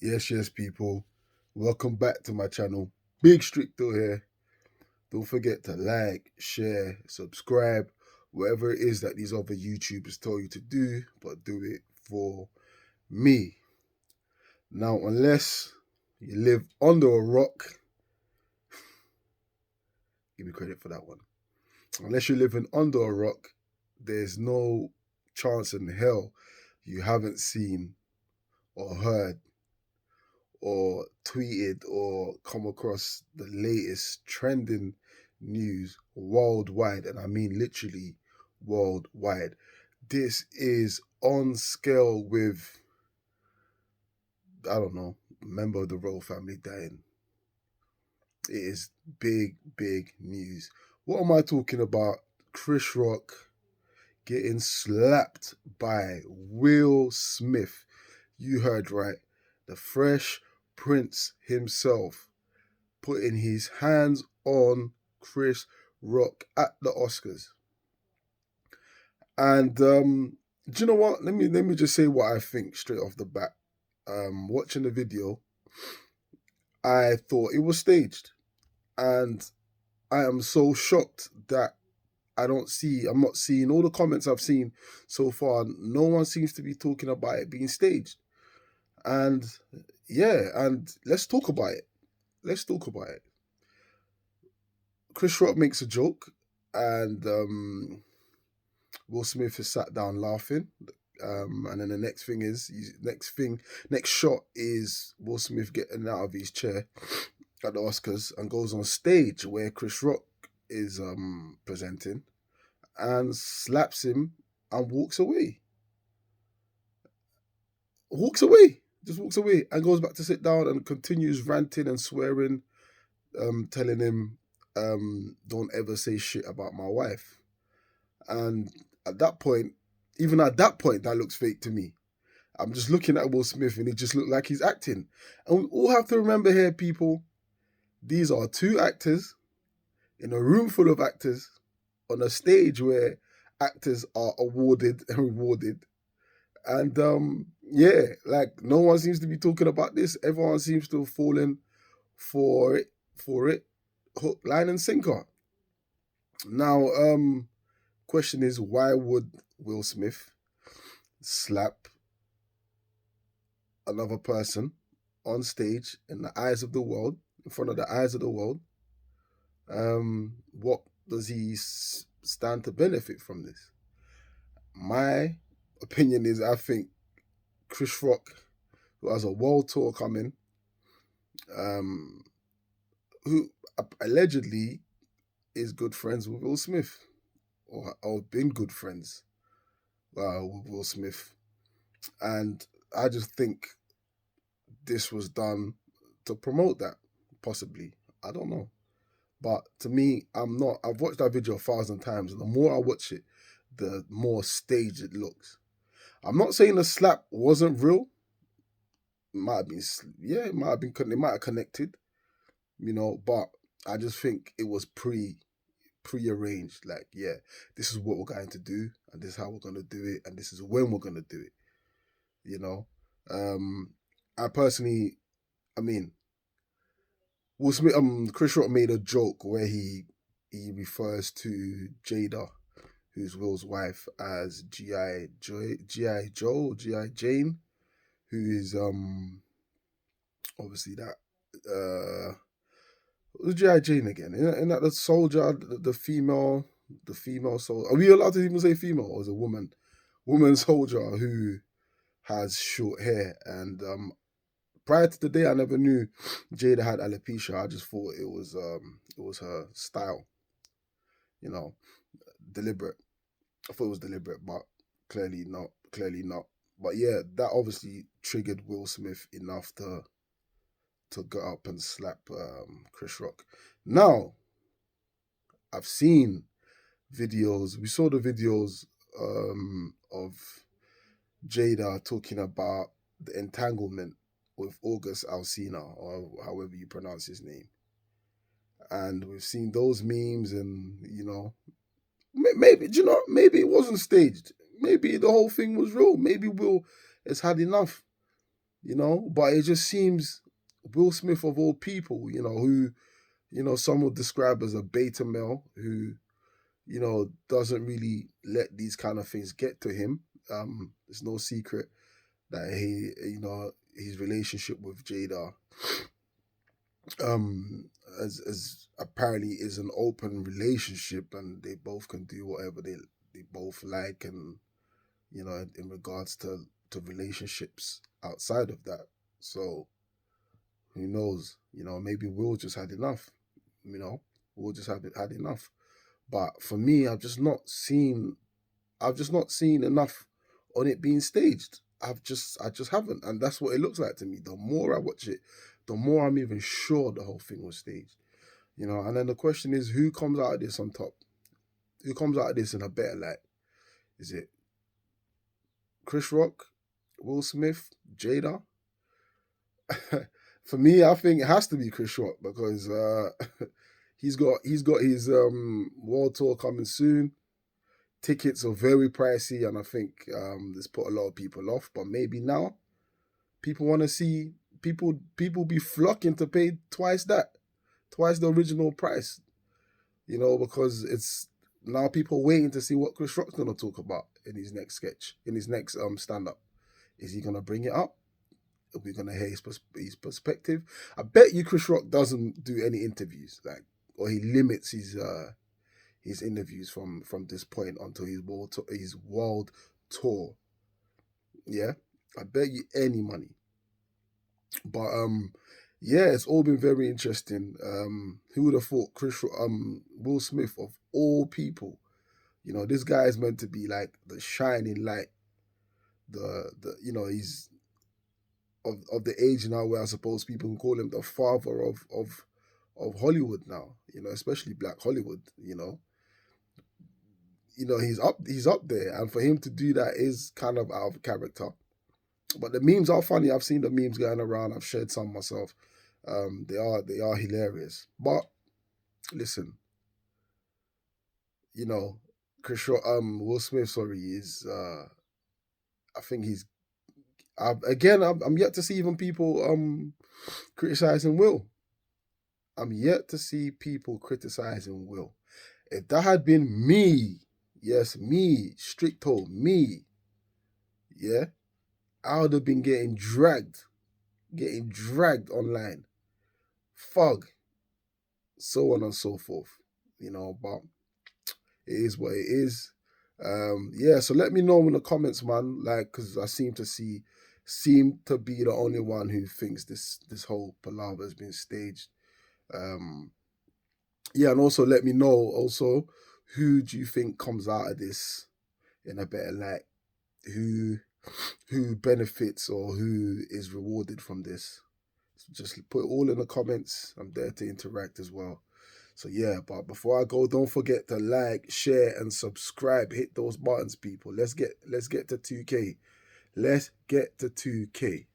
Yes, people. Welcome back to my channel. Big Stricto here. Don't forget to like, share, subscribe, whatever it is that these other YouTubers tell you to do, but do it for me. Now, unless you live under a rock, give me credit for that one. Unless you're living under a rock, there's no chance in hell you haven't seen or heard or tweeted or come across the latest trending news worldwide, and I mean literally worldwide. This is on scale with, I don't know, a member of the royal family dying. It is big news. What am I talking about? Chris Rock getting slapped by Will Smith. You heard right. The Fresh Prince himself putting his hands on Chris Rock at the Oscars. And do you know what? Let me just say what I think straight off the bat. Watching the video, I thought it was staged, and I am so shocked that I'm not seeing all the comments I've seen so far. No one seems to be talking about it being staged. And yeah, and let's talk about it. Let's talk about it. Chris Rock makes a joke, and Will Smith is sat down laughing. And then the next shot is Will Smith getting out of his chair at the Oscars and goes on stage where Chris Rock is presenting and slaps him and walks away. Just walks away and goes back to sit down and continues ranting and swearing, telling him, don't ever say shit about my wife. And at that point, even at that point, that looks fake to me. I'm just looking at Will Smith and it just looked like he's acting. And we all have to remember here, people, these are two actors in a room full of actors on a stage where actors are awarded and rewarded. And yeah, like no one seems to be talking about this. Everyone seems to have fallen for it, hook, line, and sinker. Now, question is, why would Will Smith slap another person on stage in the eyes of the world, in front of the eyes of the world? What does he stand to benefit from this? My opinion is, I think Chris Rock, who has a world tour coming, um, who allegedly is good friends with Will Smith, or been good friends with Will Smith, and I just think this was done to promote that, possibly. I don't know. But to me, I'm not. I've watched that video 1,000 times, and the more I watch it, the more staged it looks. I'm not saying the slap wasn't real. It might have been, yeah, it might have been, it might have connected, but I just think it was prearranged. Like, yeah, this is what we're going to do, and this is how we're going to do it, and this is when we're going to do it. You know, I personally, I mean, Will Smith, Chris Rock made a joke where he refers to Jada, who's Will's wife, as GI Joy, GI Joe, GI Jane, who is obviously that who's GI Jane again? Isn't that the soldier, the female soldier? Are we allowed to even say female, or is a woman soldier who has short hair? And prior to the day, I never knew Jada had alopecia. I just thought it was her style, you know, deliberate. I thought it was deliberate, but clearly not. Clearly not. But yeah, that obviously triggered Will Smith enough to get up and slap Chris Rock. Now, I've seen videos. We saw the videos of Jada talking about the entanglement with August Alsina, or however you pronounce his name. And we've seen those memes, and maybe maybe it wasn't staged. Maybe the whole thing was real. Maybe Will has had enough. you know. But it just seems Will Smith of all people, you know, who, you know, some would describe as a beta male who, you know, doesn't really let these kind of things get to him. It's no secret that you know, his relationship with Jada, as apparently is an open relationship, and they both can do whatever they both like, and you know, in regards to relationships outside of that. So who knows? You know, maybe Will just had enough. You know, Will just had enough. But for me, I've just not seen enough on it being staged. I just haven't, and that's what it looks like to me. The more I watch it, the more I'm even sure the whole thing was staged. You know, and then the question is, who comes out of this on top? Who comes out of this in a better light? Is it Chris Rock, Will Smith, Jada? For me, I think it has to be Chris Rock because he's got his world tour coming soon. Tickets are very pricey, and I think this put a lot of people off. But maybe now people want to see people be flocking to pay twice the original price. You know, because it's now people waiting to see what Chris Rock's gonna talk about in his next sketch, in his next stand up. Is he gonna bring it up? Are we gonna hear his perspective? I bet you Chris Rock doesn't do any interviews, like, or he limits his interviews from this point until his world tour. Yeah, I bet you any money. But yeah, it's all been very interesting. Who would have thought Will Smith of all people? You know, this guy is meant to be like the shining light. The you know, he's of the age now where I suppose people can call him the father of Hollywood now. You know, especially Black Hollywood. You know, he's up there, and for him to do that is kind of out of character. But the memes are funny. I've seen the memes going around. I've shared some myself. They are hilarious. But listen, you know, Will Smith, sorry, is I think he's again. I'm yet to see even people criticizing Will. I'm yet to see people criticizing Will. If that had been me, yes, me, stricto, me, yeah, I would have been getting dragged online, fug, so on and so forth. You know, but it is what it is. Yeah, so let me know in the comments, man. Like, because I seem to be the only one who thinks this whole palaver has been staged. Um, yeah, and also let me know also who do you think comes out of this in a better light? Who who benefits or who is rewarded from this? So just put it all in the comments. I'm there to interact as well. So yeah, but before I go, don't forget to like, share, and subscribe. Hit those buttons, people. Let's get to 2K. Let's get to 2K.